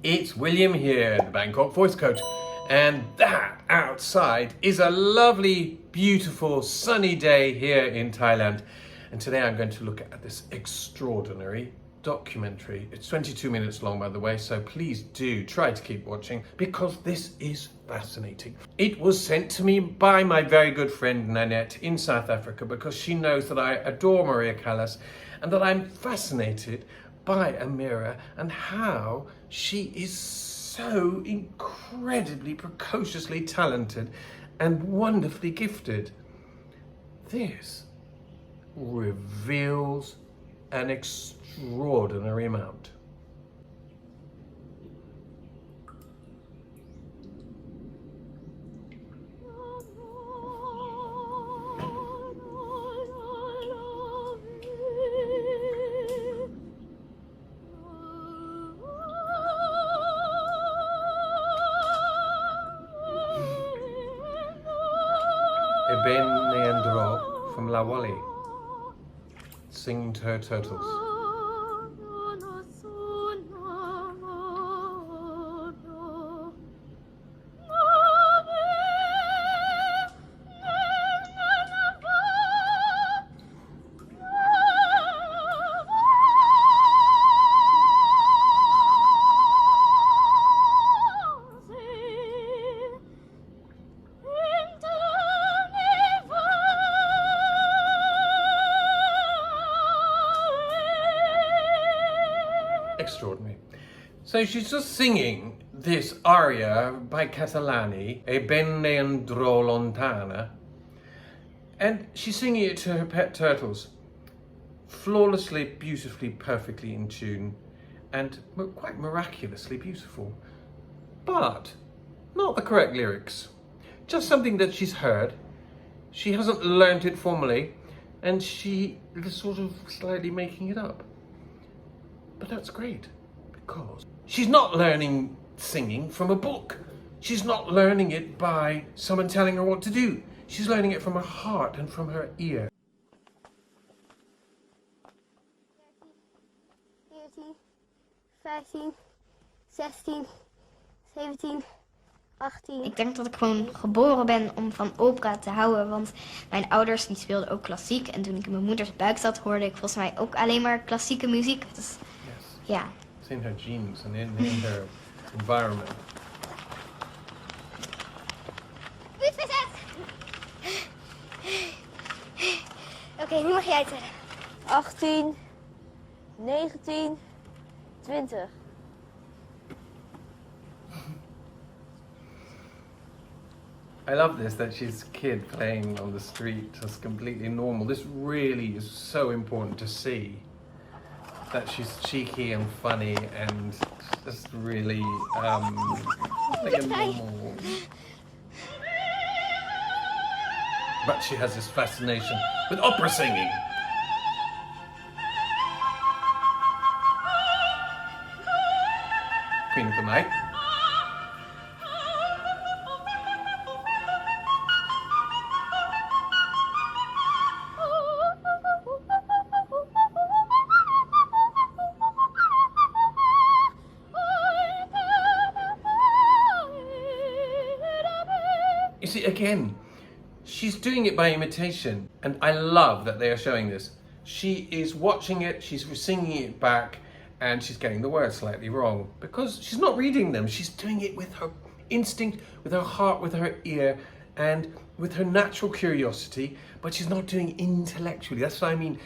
It's William here, the Bangkok voice coach, and that outside is a lovely, beautiful, sunny day here in Thailand. And today I'm going to look at this extraordinary documentary. It's 22 minutes long, by the way, so please do try to keep watching because this is fascinating. It was sent to me by my very good friend Nanette in South Africa because she knows that I adore Maria Callas and that I'm fascinated by Amira and how she is so incredibly precociously talented and wonderfully gifted. This reveals an extraordinary amount. Ben Leandro from La Wally singing to her turtles. Extraordinary. So she's just singing this aria by Catalani, E ben ne andrò lontana, and she's singing it to her pet turtles, flawlessly, beautifully, perfectly in tune, and quite miraculously beautiful. But not the correct lyrics, just something that she's heard. She hasn't learnt it formally, and she is sort of slightly making it up. But that's great, because she's not learning singing from a book. She's not learning it by someone telling her what to do. She's learning it from her heart and from her ear. 13, 14, 15, 16, 17, 18. Ik denk dat ik gewoon geboren ben om van opera te houden, want mijn ouders die speelden ook klassiek. En toen ik in mijn moeders buik zat, hoorde ik volgens mij ook alleen maar klassieke muziek. Dus ja. It's in her genes and in her environment. Oké, nu mag jij het zeggen. 18, 19, 20. I love this, that she's a kid playing on the street, just completely normal. This really is so important to see. That she's cheeky and funny and just really like a normal. But she has this fascination with opera singing. Queen of the Night. You see, again, she's doing it by imitation, and I love that they are showing this. She is watching it, she's singing it back, and she's getting the words slightly wrong because she's not reading them. She's doing it with her instinct, with her heart, with her ear, and with her natural curiosity, but she's not doing it intellectually. That's what I mean.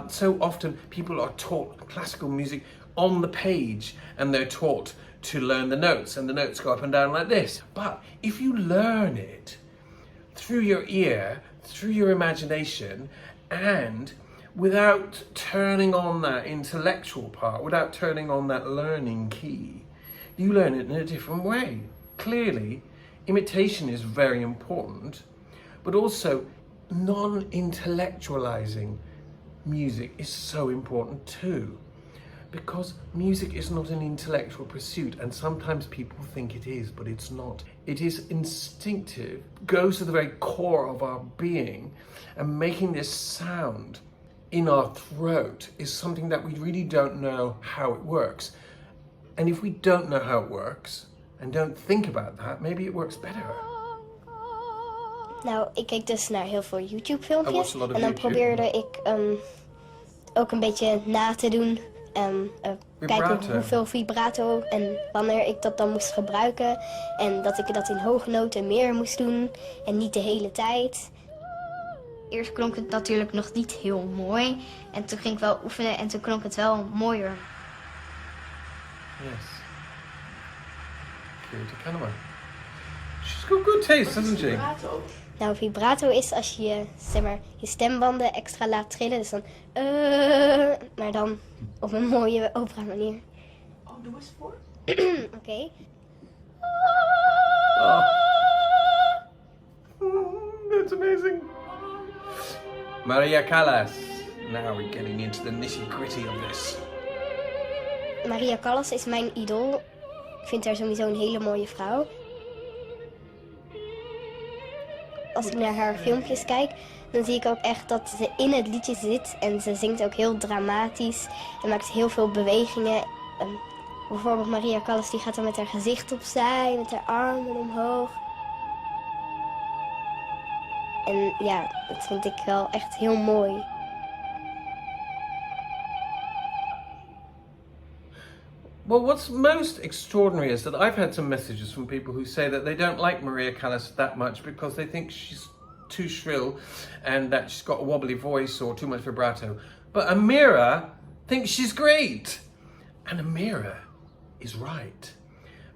So often people are taught classical music on the page, and they're taught to learn the notes, and the notes go up and down like this. But if you learn it through your ear, through your imagination, and without turning on that intellectual part, without turning on that learning key, you learn it in a different way. Clearly, imitation is very important, but also non-intellectualizing music is so important too. Because music is not an intellectual pursuit, and sometimes people think it is, but it's not. It is instinctive, goes to the very core of our being, and making this sound in our throat is something that we really don't know how it works. And if we don't know how it works and don't think about that, maybe it works better. Nou, ik keek dus naar heel veel YouTube I filmpjes. watched a lot of En dan YouTube. probeerde ik ook een beetje na te doen. Kijken hoeveel vibrato en wanneer ik dat dan moest gebruiken. En dat ik dat in hoge noten meer moest doen en niet de hele tijd. Eerst klonk het natuurlijk nog niet heel mooi. En toen ging ik wel oefenen en toen klonk het wel mooier. Yes. Cue to camera. She's got good taste, doesn't she? Nou, vibrato is als je zeg maar, je stembanden extra laat trillen. Dus dan... maar dan op een mooie opera manier. Oh, doe eens voor. Oké. Oh. That's amazing. Maria Callas. Now we're getting into the nitty-gritty of this. Maria Callas is mijn idool. Ik vind haar sowieso een hele mooie vrouw. Als ik naar haar filmpjes kijk, dan zie ik ook echt dat ze in het liedje zit. En ze zingt ook heel dramatisch en maakt heel veel bewegingen. Bijvoorbeeld Maria Callas, die gaat dan met haar gezicht opzij, met haar armen omhoog. En ja, dat vind ik wel echt heel mooi. Well, what's most extraordinary is that I've had some messages from people who say that they don't like Maria Callas that much because they think she's too shrill and that she's got a wobbly voice or too much vibrato. But Amira thinks she's great. And Amira is right.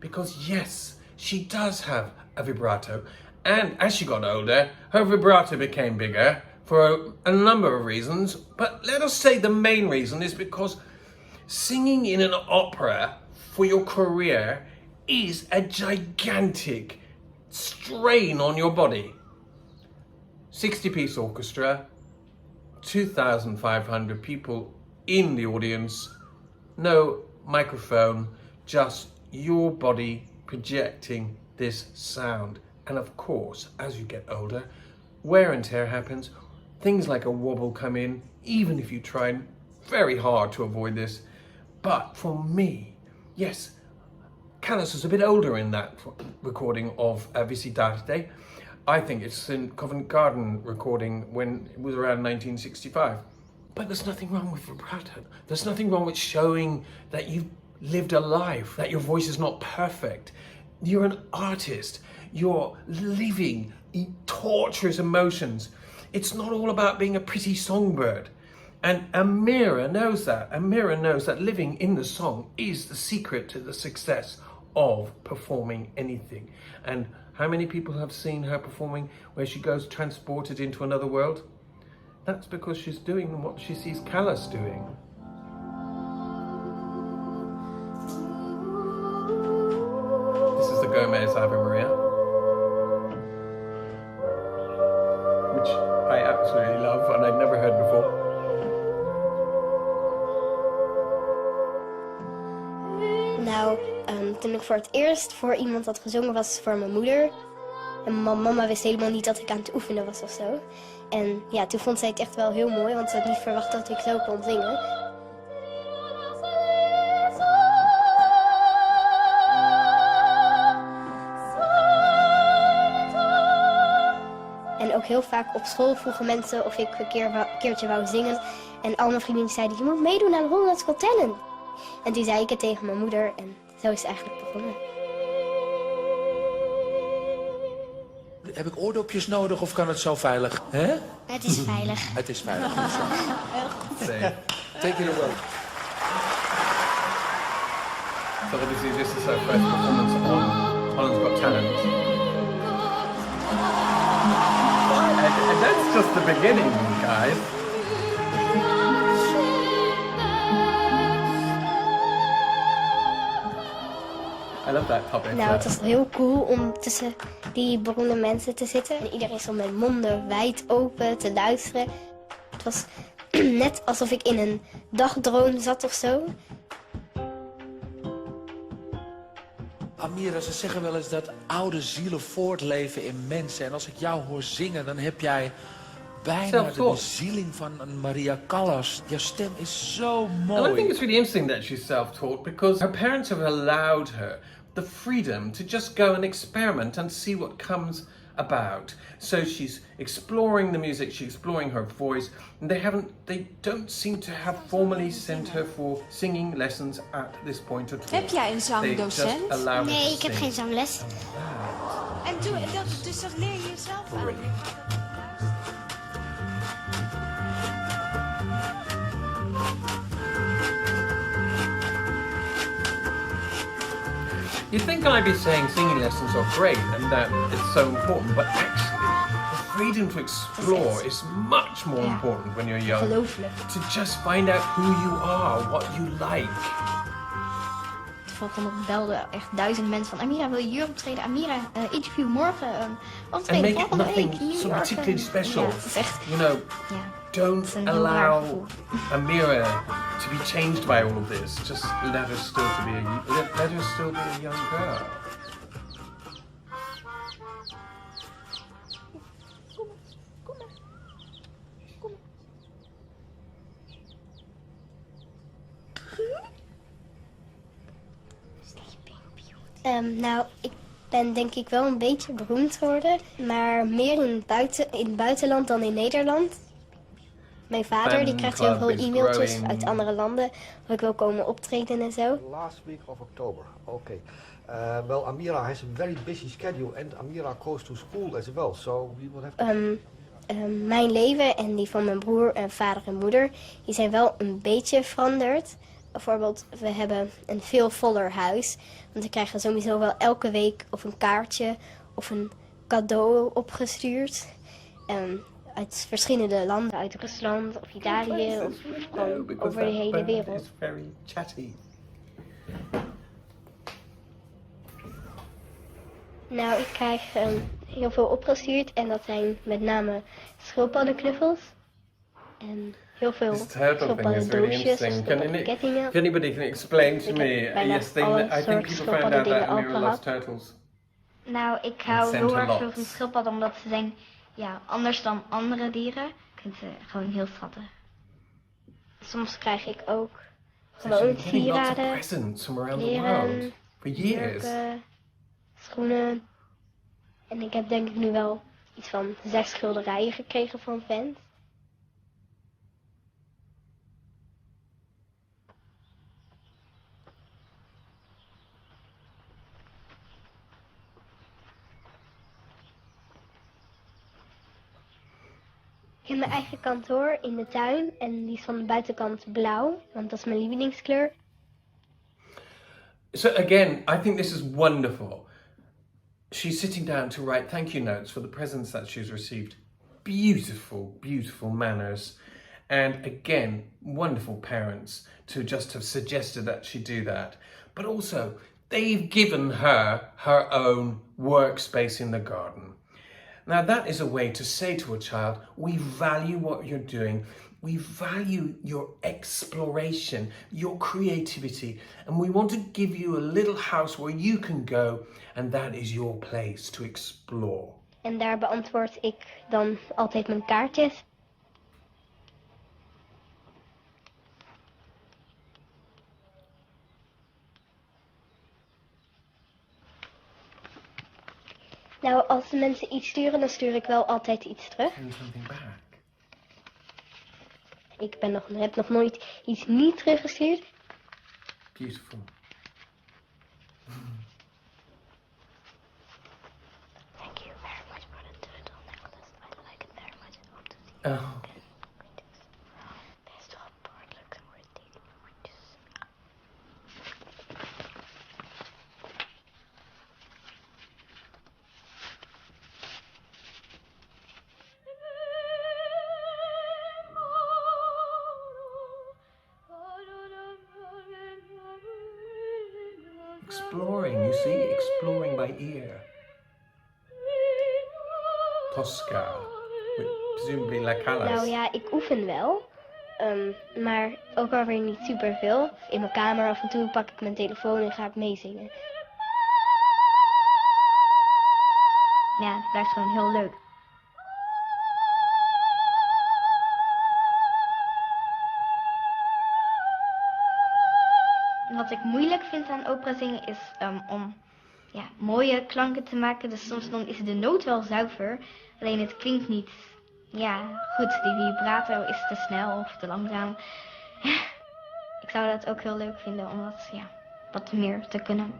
Because yes, she does have a vibrato. And as she got older, her vibrato became bigger for a number of reasons. But let us say the main reason is because singing in an opera for your career is a gigantic strain on your body. 60-piece orchestra, 2,500 people in the audience, no microphone, just your body projecting this sound. And of course, as you get older, wear and tear happens. Things like a wobble come in, even if you try very hard to avoid this. But for me, yes, Callas was a bit older in that recording of Visitate. I think it's in Covent Garden recording when it was around 1965. But there's nothing wrong with vibrato. There's nothing wrong with showing that you've lived a life, that your voice is not perfect. You're an artist. You're living torturous emotions. It's not all about being a pretty songbird. And Amira knows that. Amira knows that living in the song is the secret to the success of performing anything. And how many people have seen her performing where she goes transported into another world? That's because she's doing what she sees Callas doing. This is the Gomez Ave Maria, which I absolutely love and I'd never heard before. Nou, toen ik voor het eerst voor iemand had gezongen was voor mijn moeder. En mama wist helemaal niet dat ik aan het oefenen was of zo. En ja, toen vond zij het echt wel heel mooi, want ze had niet verwacht dat ik zo kon zingen. En ook heel vaak op school vroegen mensen of ik een keertje wou zingen. En al mijn vrienden zeiden, je moet meedoen aan Holland's Got Talent. En toen zei ik het tegen mijn moeder en zo is het eigenlijk begonnen. Heb ik oordopjes nodig of kan het zo veilig? Hè? Het is veilig. Het is veilig. Safe. Take it away. So obviously this is her first performance on Holland's Got Talent. And that's just the beginning, guys. I love that topic. Nou, het was heel cool om tussen die beroemde mensen te zitten. En iedereen stond met monden wijd open te luisteren. Het was net alsof ik in een dagdroom zat of zo. Amira, ze zeggen wel eens dat oude zielen voortleven in mensen. En als ik jou hoor zingen, dan heb jij bijna de Self-taught. bezieling van een Maria Callas. Jouw stem is zo And I mooi. think it's really interesting that she's self-taught because her parents have allowed her the freedom to just go and experiment and see what comes about. So she's exploring the music, she's exploring her voice, and they don't seem to have formally sent her for singing lessons at this point at all. Heb jij een zangdocent? They just allow her Nee, to ik heb sing. geen zangles. En dus dat leer je jezelf aan. You'd think I'd be saying singing lessons are great and that it's so important, but actually, the freedom to explore is much more important when you're young. Ongelooflijk. To just find out who you are, what you like. Vanochtend belden echt 1000 mensen van Amira, wil je hier optreden? Amira, interview morgen. And Optreden make it volgende week. nothing New so York, particularly special. Ja, het is echt, You know, ja. don't een heel raar allow gevoel. Amira to be changed by all of this. Just let her still be a young girl. Nou, ik ben denk ik wel een beetje beroemd geworden, maar meer in het buitenland dan in Nederland. Mijn vader die krijgt heel veel Fanclub is e-mailtjes growing. uit andere landen of ik wil komen optreden en zo. Last week of October. Okay. Well, Amira has a very busy schedule, and Amira goes to school as well. So we will have to. Mijn leven en die van mijn broer en vader en moeder, die zijn wel een beetje veranderd. Bijvoorbeeld, we hebben een veel voller huis. Want we krijgen sowieso wel elke week of een kaartje of een cadeau opgestuurd. Uit verschillende landen, uit Rusland of Italië of gewoon over de hele wereld. It's very chatty. Nou, ik krijg heel veel opgestuurd en dat zijn met name schildpaddenknuffels. En heel veel This turtle thing is really interesting. kettingen. If anybody can explain to Ik me, heb bijna yes, alle I think soorten people found out that schildpaddendingen al Amira loves gehad. turtles. Nou, ik Het hou zijn heel te erg lot. veel van schildpadden omdat ze zijn anders dan andere dieren. Ik vind ze gewoon heel schattig. Soms krijg ik ook gewoon Getting lots of sieraden, presents from around the kleren, world for years. jurken, schoenen. En ik heb denk ik nu wel iets van 6 schilderijen gekregen van fans. Ik heb mijn eigen kantoor in de tuin en die is van de buitenkant blauw, want dat is mijn lievelingskleur. So again, I think this is wonderful. She's sitting down to write thank you notes for the presents that she's received. Beautiful, beautiful manners. And again, wonderful parents to just have suggested that she do that. But also, they've given her her own workspace in the garden. Now that is a way to say to a child, we value what you're doing. We value your exploration, your creativity, and we want to give you a little house where you can go, and that is your place to explore. En daar beantwoord ik dan altijd mijn kaartjes. Nou, als de mensen iets sturen, dan stuur ik wel altijd iets terug. Send something back. Ik heb nog nooit iets niet teruggestuurd. Beautiful. Thank you very much for the turtle necklace. I like it very much. I hope to see Oh. you again. Best wel behoorlijk en ridiculous. Exploring, you see, exploring by ear. Tosca, with presumably La Callas. Nou ja, ik oefen wel. Maar ook alweer niet superveel. In mijn kamer af en toe pak ik mijn telefoon en ga ik meezingen. Ja, het blijft gewoon heel leuk. Wat ik moeilijk vind aan opera zingen is om mooie klanken te maken. Dus soms dan is de noot wel zuiver, alleen het klinkt niet goed. Die vibrato is te snel of te langzaam. Ik zou dat ook heel leuk vinden om dat wat meer te kunnen.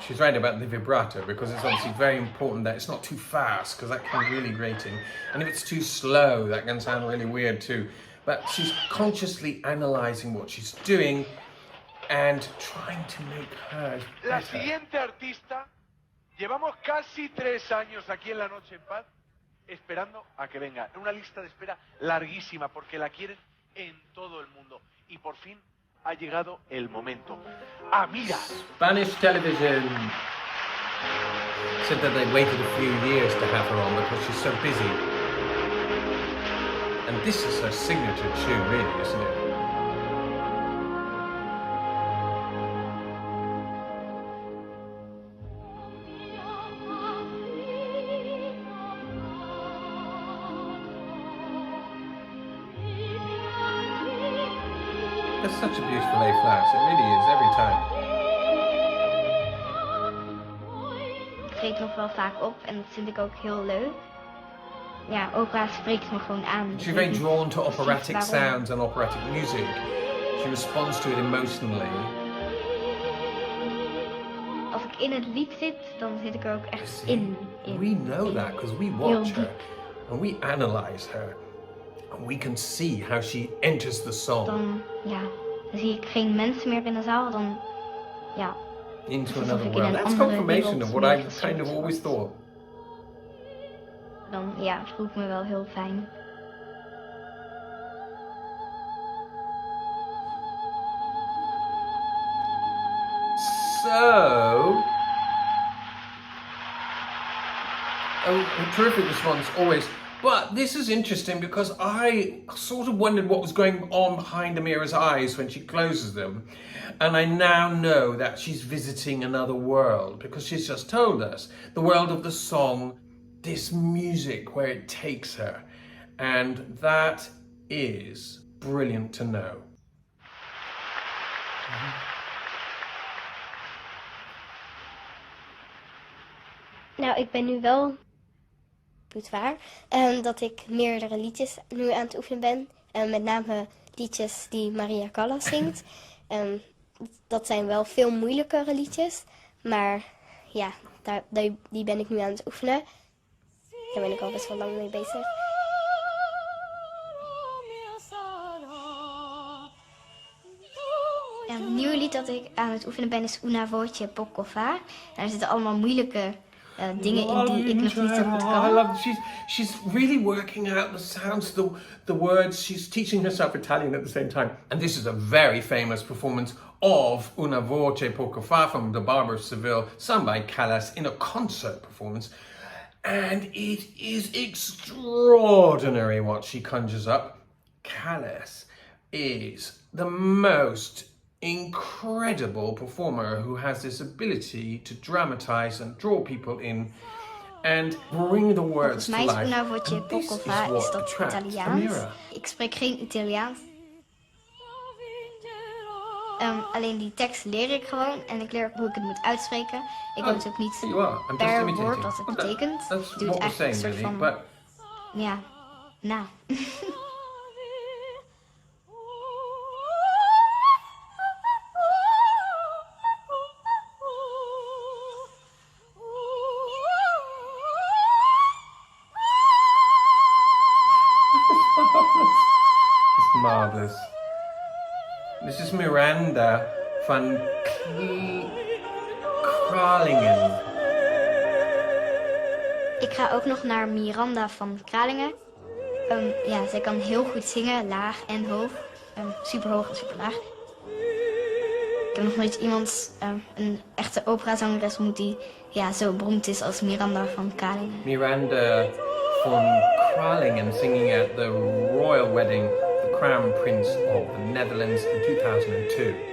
She's right about the vibrato, because it's obviously very important that it's not too fast, because that can be really grating. And if it's too slow, that can sound really weird too. But she's consciously analysing what she's doing and trying to make her La better. siguiente artista, llevamos casi 3 años aquí en La Noche en Paz, esperando a que venga. Una lista de espera larguísima, porque la quieren en todo el mundo. Y por fin ha llegado el momento. Amira. Spanish television said that they waited a few years to have her on because she's so busy. And this is her signature tune, really, isn't it? That's such a beautiful A flat, it really is, every time. Ik treed nog wel vaak op en dat vind ik ook heel leuk. Ja, opera spreekt me gewoon aan. She's very drawn to operatic sounds and operatic music. She responds to it emotionally. Als ik in het lied zit, dan zit ik er ook echt in. We know that because we watch her and we analyze her. And we can see how she enters the song. Dan zie ik geen mensen meer in de zaal, dan into another world. That's confirmation of what I kind of always thought. Dan voel ik me wel heel fijn. So, a terrific response always. But this is interesting because I sort of wondered what was going on behind Amira's eyes when she closes them. And I now know that she's visiting another world because she's just told us. The world of the song, this music where it takes her. And that is brilliant to know. Nou, ik ben nu wel waar dat ik meerdere liedjes nu aan het oefenen ben. Met name liedjes die Maria Callas zingt. Dat zijn wel veel moeilijkere liedjes. Maar die ben ik nu aan het oefenen. Daar ben ik al best wel lang mee bezig. Een nieuw lied dat ik aan het oefenen ben is Una voce poco fa. Daar zitten allemaal moeilijke dingen in die ik nog niet zo goed kan. I love it. She's really working out the sounds, the words. She's teaching herself Italian at the same time. And this is a very famous performance of Una voce poco fa from The Barber of Seville, sung by Callas in a concert performance. And it is extraordinary what she conjures up. Callas is the most incredible performer who has this ability to dramatize and draw people in and bring the words to life. Volgens mij is Una voce poco fa is dat Italiaans. Amira. Ik spreek geen Italiaans. Alleen die tekst leer ik gewoon en ik leer hoe ik het moet uitspreken. Ik weet ook niet per woord wat het betekent. That's Ik doe what het we're eigenlijk saying, een soort really. van... It's marvelous. This is Miranda van Kralingen. Ik ga ook nog naar Miranda van Kralingen. Zij kan heel goed zingen, laag en hoog. Super hoog en super laag. Ik heb nog nooit iemand, een echte operazangeres ontmoet die zo beroemd is als Miranda van Kralingen. Miranda van Kralingen singing at the royal wedding, the Crown Prince of the Netherlands in 2002.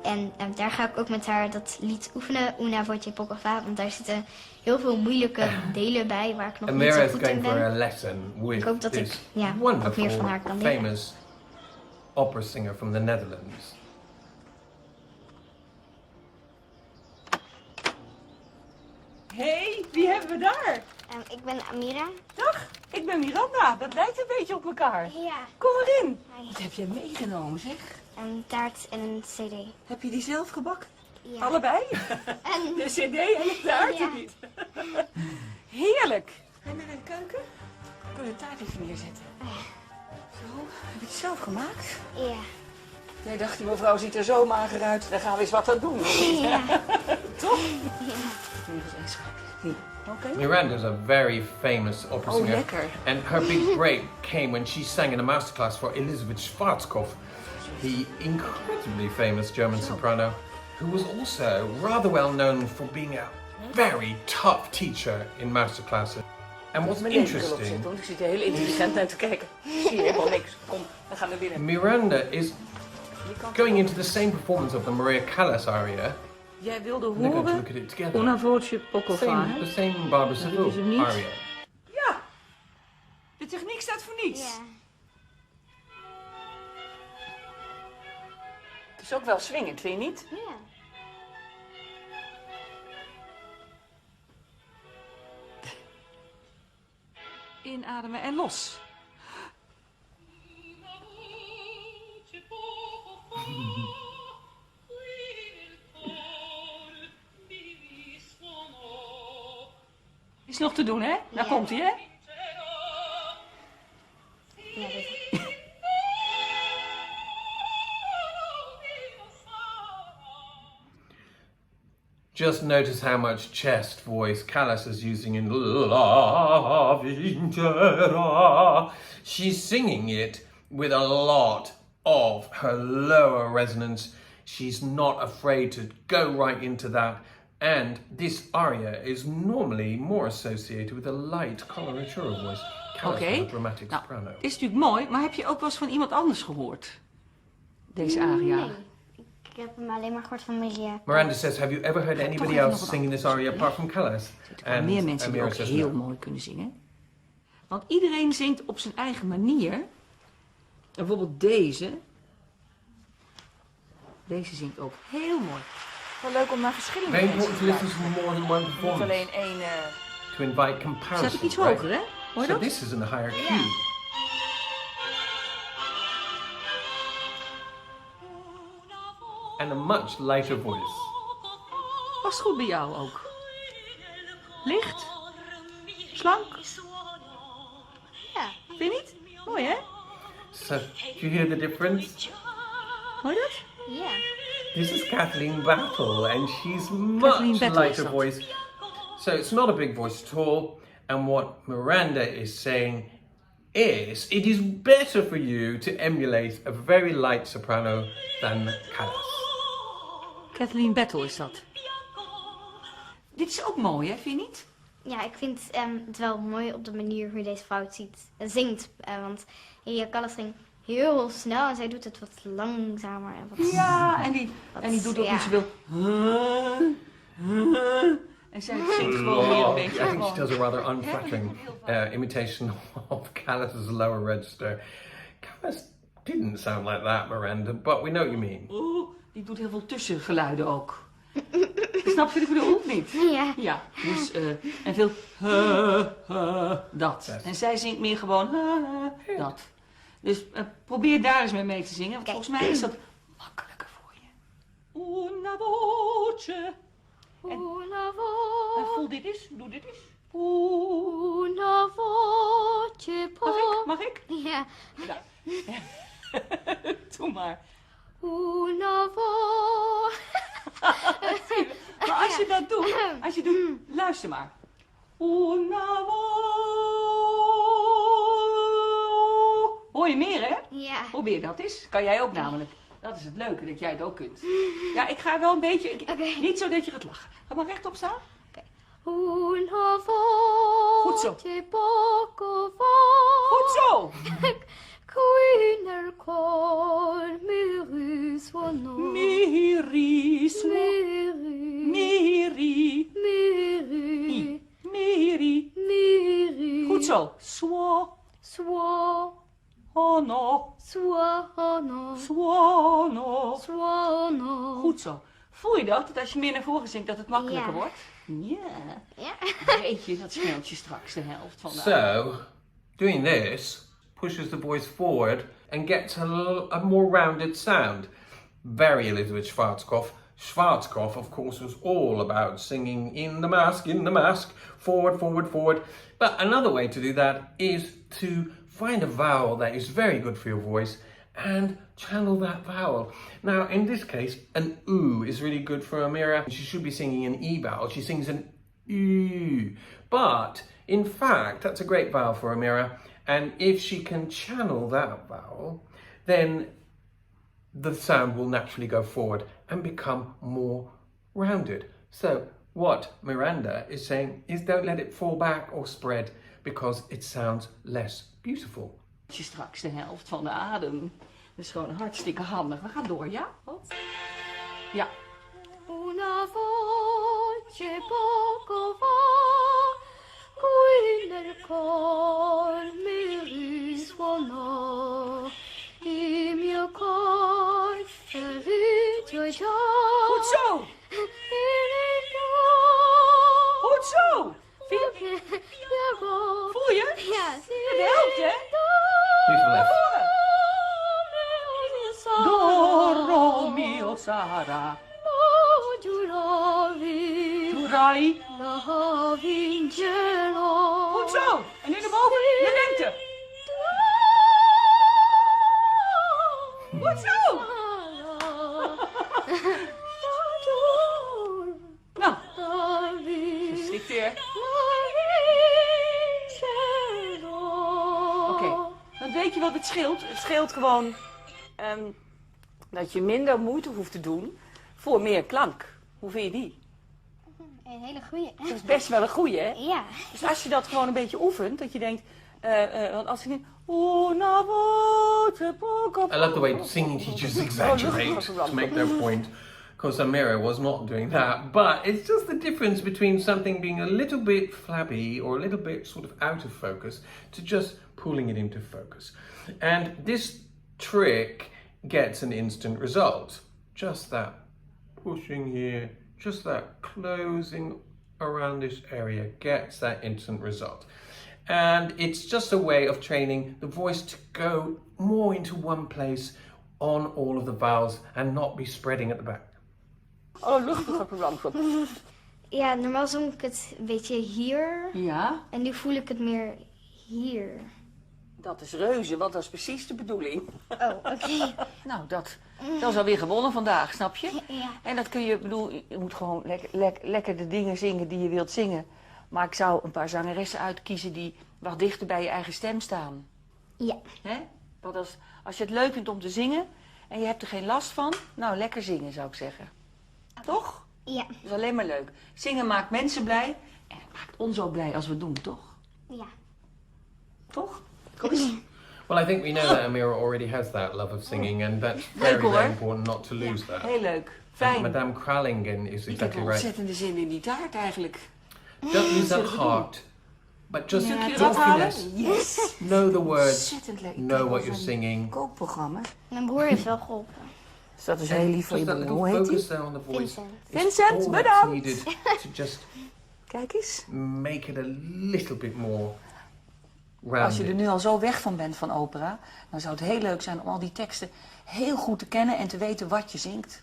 En daar ga ik ook met haar dat lied oefenen, Una voce poco fa. Want daar zitten heel veel moeilijke delen bij waar ik nog niet Amira zo is goed going in for a ben. lesson with Ik hoop dat ik this ook wonderful, meer van haar kan leren. famous opera singer from the Netherlands. Hé, wie hebben we daar? Ik ben Amira. Dag, ik ben Miranda. Dat lijkt een beetje op elkaar. Ja. Kom erin. Hi. Wat heb je meegenomen, zeg? Een taart en een cd. Heb je die zelf gebakken? Ja. Allebei? En De cd en de taart Ja. of niet? Heerlijk. Ga je naar de keuken? Ik wil de taart even neerzetten. Zo, heb je het zelf gemaakt? ja. Jij dacht, die mevrouw ziet er zo mager uit. Daar gaan we eens wat aan doen. Ja. Toch? Ja. Hier is eens. Hier. Oké. Miranda is a very famous opera Oh, singer. lekker. And her big break came when she sang in a masterclass for Elisabeth Schwarzkopf, the incredibly famous German soprano, who was also rather well known for being a very tough teacher in masterclasses. And what's Mijn neus interesting, opzetten, want ik zit er heel intelligent naar te kijken. Zie je helemaal niks. Kom, we gaan naar binnen. Miranda is Je kan going into the same performance of the Maria Callas aria. Jij wilde They're going to horen look at it together. Una voce poco fa, hè? The same Barbara dit is Seville hem niet. aria. Ja, de techniek staat voor niets. Ja. Het is ook wel swingend, vind je niet? Ja. Inademen en los. Is nog te doen, hè? Daar Ja. komt hij, hè? Ja, dit. Just notice how much chest voice Callas is using in La Vincera. She's singing it with a lot of her lower resonance. She's not afraid to go right into that. And this aria is normally more associated with a light coloratura voice. Callas Oké. was a dramatic Nou, soprano. dit is natuurlijk mooi, maar heb je ook wel eens van iemand anders gehoord? Deze aria. Nee. Ik heb hem alleen maar gehoord van Maria. Miranda says, have you ever heard anybody even else nog wat singing this aria apart from Callas? Er zijn meer mensen die Amira ook says heel no. mooi kunnen zingen. Want iedereen zingt op zijn eigen manier. Bijvoorbeeld deze. Deze zingt ook heel mooi. Wel leuk om naar verschillende Very mensen important te to listen luisteren. to more than one Niet performance. alleen één... To invite comparison. Zet ik iets right? hoger, hè? Hoor je So dat? this is in a higher key. And a much lighter voice. Past goed bij jou ook. Licht. Slank. Ja. Vind je niet? Mooi, hè? So, do you hear the difference? Hoor je dat? Ja. This is Kathleen Battle, and she's much Kathleen Battle is lighter dat. voice. So it's not a big voice at all. And what Miranda is saying is, it is better for you to emulate a very light soprano than Callas. Kathleen Battle is dat. Dit is ook mooi, hè? Vind je niet? Ja, ik vind het wel mooi op de manier hoe deze vrouw het zingt. Want Maria Callas ging heel snel en zij doet het wat langzamer. En wat... Ja, en die doet ook ja. niet zoveel. En zij zingt gewoon weer een beetje. I think she gewoon. does a rather unflattering imitation of Callas's lower register. Callas didn't sound like that, Miranda, but we know what you mean. Oeh, die doet heel veel tussengeluiden ook. Snap je wat ik bedoel? Of niet? Ja. Ja, dus en veel dat. Yes. En zij zingt meer gewoon dat. Dus probeer daar eens mee te zingen, want Kijk. volgens mij is dat makkelijker voor je. Una voce. Una En voel dit eens, doe dit eens. Una voce Mag ik? Ja. Ja. Doe maar. Una voce. Maar als je dat doet, luister maar. Una voce. Hoor je meer, hè? Ja. Probeer dat eens. Kan jij ook namelijk. Dat is het leuke, dat jij het ook kunt. Ja, ik ga wel een beetje... Niet zo dat je gaat lachen. Ga maar rechtop staan. Una voce Goed zo. poco fa. Goed zo. Qui nel cor mi risuonò. Mi zo. Swo. Swo. Hono. Swono. Swono. Swono. Goed zo. Voel je dat als je meer naar voren zingt, dat het makkelijker Ja. wordt? Ja. Ja. Weet je, dat scheelt je straks de helft van de So, doing this pushes the voice forward and gets a more rounded sound. Very Elizabeth Schwarzkopf. Schwarzkopf, of course, was all about singing in the mask, forward, forward, forward. But another way to do that is to find a vowel that is very good for your voice and channel that vowel. Now, in this case, an oo is really good for Amira. She should be singing an e vowel. She sings an oo. But, in fact, that's a great vowel for Amira. And if she can channel that vowel, then the sound will naturally go forward and become more rounded. So what Miranda is saying is don't let it fall back or spread because it sounds less beautiful. je straks de helft van de adem. Dat is gewoon hartstikke handig. We gaan door, ja? Wat? Ja. Una voce poco fa, qui nel cor mi risuonò, il mio cor ferito già. Goed zo! Goed zo! Voel je? Ja, De helft, hè? Beautiful left. Doro mio Sara. Durai. Goed zo! En nu naar boven, naar lengte. Goed zo! Nou, slik weer. Oké, dan weet je wat het scheelt. Het scheelt gewoon dat je minder moeite hoeft te doen voor meer klank. Hoe vind je die? Een hele goeie. Dat is best wel een goeie, hè? Ja. Dus als je dat gewoon een beetje oefent, dat je denkt, want als je denkt, una voce poco. I love the way singing teachers exaggerate to make their point. Because Amira was not doing that, but it's just the difference between something being a little bit flabby or a little bit sort of out of focus to just pulling it into focus. And this trick gets an instant result. Just that pushing here, just that closing around this area gets that instant result. And it's just a way of training the voice to go more into one place on all of the vowels and not be spreading at the back. Oh, luchtig op een Ja, normaal zong ik het een beetje hier. Ja, En nu voel ik het meer hier. dat is reuze, want dat is precies de bedoeling. Oh, oké. Nou, dat is alweer gewonnen vandaag, snap je? Ja. En dat kun je, bedoel, je moet gewoon lekker de dingen zingen die je wilt zingen. Maar ik zou een paar zangeressen uitkiezen die wat dichter bij je eigen stem staan. Ja. Hè? Want als je het leuk vindt om te zingen en je hebt er geen last van, nou, lekker zingen zou ik zeggen. Toch? Ja. Dat is alleen maar leuk. Zingen maakt mensen blij en het maakt ons ook blij als we het doen, toch? Ja. Toch? Kom eens. Well, I think we know that Amira already has that love of singing, and that's very, Leuk, hoor. very important not to lose that. Heel leuk. And Fijn. Madame Kralingen is Ik heb exactly een right. ontzettende zin in die taart eigenlijk. Don't lose that Zullen we doen? heart, but just Kun je don't dat halen? finesse. Yes. Know the words, Ontzettend leuk. Ik know kijk what wel you're van singing. kookprogramma. Mijn broer heeft wel geholpen. Dus dat is heel lief van je Just that broer. little Hoe heet focus hij? there on the voice. Vincent. is Vincent, all that's bedankt. needed to just Kijk eens. make it a little bit more Als je er rounded. nu al zo weg van bent van opera, dan zou het heel leuk zijn om al die teksten heel goed te kennen en te weten wat je zingt.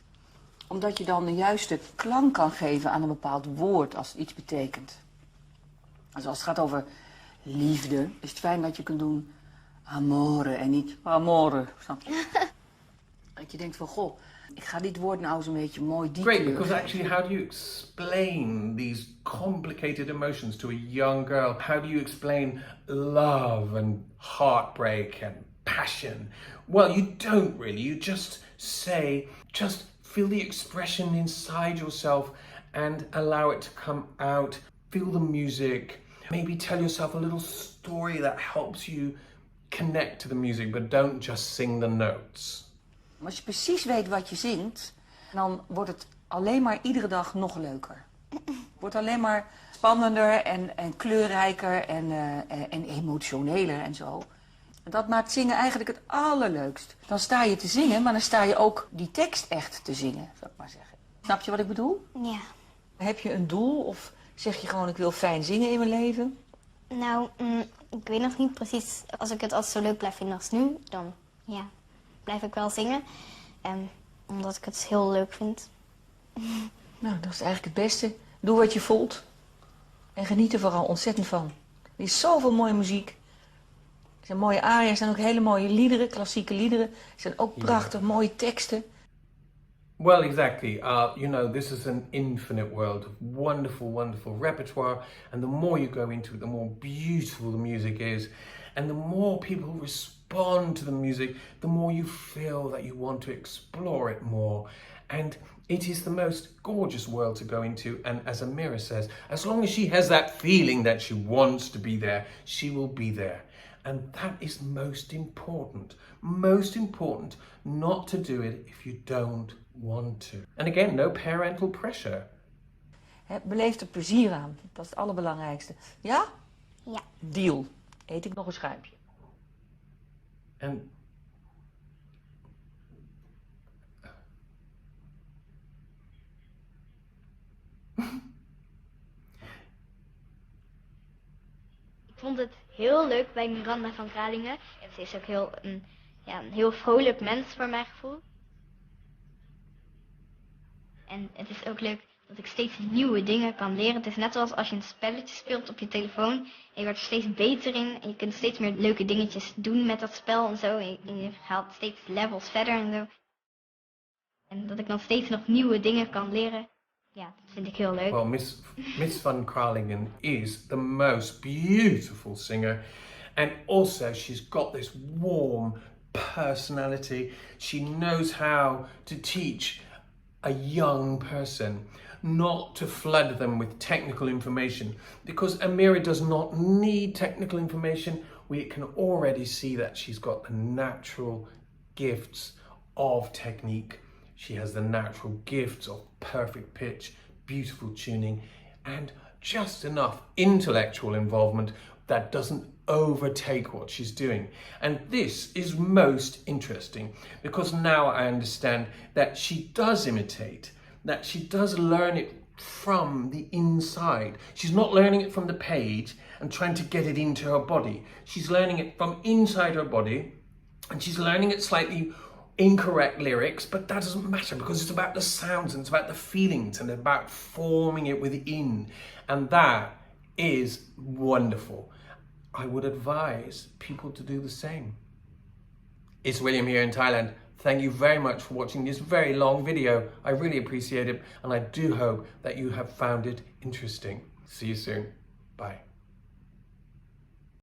Omdat je dan de juiste klank kan geven aan een bepaald woord als het iets betekent. Dus als het gaat over liefde, is het fijn dat je kunt doen amore en niet amore, snap je? Dat je denkt van, goh, ik ga dit woord nou eens een beetje mooi diep Great, kleuren. because actually, how do you explain these complicated emotions to a young girl? How do you explain love and heartbreak and passion? Well, you don't really. You just say, just feel the expression inside yourself and allow it to come out. Feel the music. Maybe tell yourself a little story that helps you connect to the music, but don't just sing the notes. Maar als je precies weet wat je zingt, dan wordt het alleen maar iedere dag nog leuker. Wordt alleen maar spannender en kleurrijker en emotioneler en zo. En dat maakt zingen eigenlijk het allerleukst. Dan sta je te zingen, maar dan sta je ook die tekst echt te zingen, zou ik maar zeggen. Snap je wat ik bedoel? Ja. Heb je een doel of zeg je gewoon ik wil fijn zingen in mijn leven? Nou, ik weet nog niet precies. Als ik het altijd zo leuk blijf vinden als nu, dan ja, blijf ik wel zingen. Omdat ik het heel leuk vind. Nou, dat is eigenlijk het beste. Doe wat je voelt. En geniet er vooral ontzettend van. Er is zoveel mooie muziek. Er zijn mooie aria's, er zijn ook hele mooie liederen, klassieke liederen. Er zijn ook prachtig mooie teksten. Well, exactly. You know, this is an infinite world of wonderful, wonderful repertoire. And the more you go into it, the more beautiful the music is. And the more people respond to the music, the more you feel that you want to explore it more. And it is the most gorgeous world to go into. And as Amira says, as long as she has that feeling that she wants to be there, she will be there. And that is most important. Most important not to do it if you don't want to. And again, no parental pressure. Beleef er plezier aan. Dat is het allerbelangrijkste. Ja? Ja. Deal. Eet ik nog een schuimpje. En Ik vond het heel leuk bij Miranda van Kralingen. En ze is ook een heel vrolijk mens voor mijn gevoel. En het is ook leuk dat ik steeds nieuwe dingen kan leren. Het is net zoals als je een spelletje speelt op je telefoon. En je wordt er steeds beter in. En je kunt steeds meer leuke dingetjes doen met dat spel en zo. En je gaat steeds levels verder en zo. En dat ik dan steeds nog nieuwe dingen kan leren. Ja, dat vind ik heel leuk. well, Miss van Kralingen is the most beautiful singer. And also she's got this warm personality. She knows how to teach a young person, not to flood them with technical information, because Amira does not need technical information. We can already see that she's got the natural gifts of technique. She has the natural gifts of perfect pitch, beautiful tuning, and just enough intellectual involvement that doesn't overtake what she's doing. And this is most interesting because now I understand that she does imitate, that she does learn it from the inside. She's not learning it from the page and trying to get it into her body. She's learning it from inside her body, and she's learning it slightly incorrect lyrics, but that doesn't matter because it's about the sounds and it's about the feelings and about forming it within. And that is wonderful. I would advise people to do the same. It's William here in Thailand. Thank you very much for watching this very long video. I really appreciate it, and I do hope that you have found it interesting. See you soon. Bye.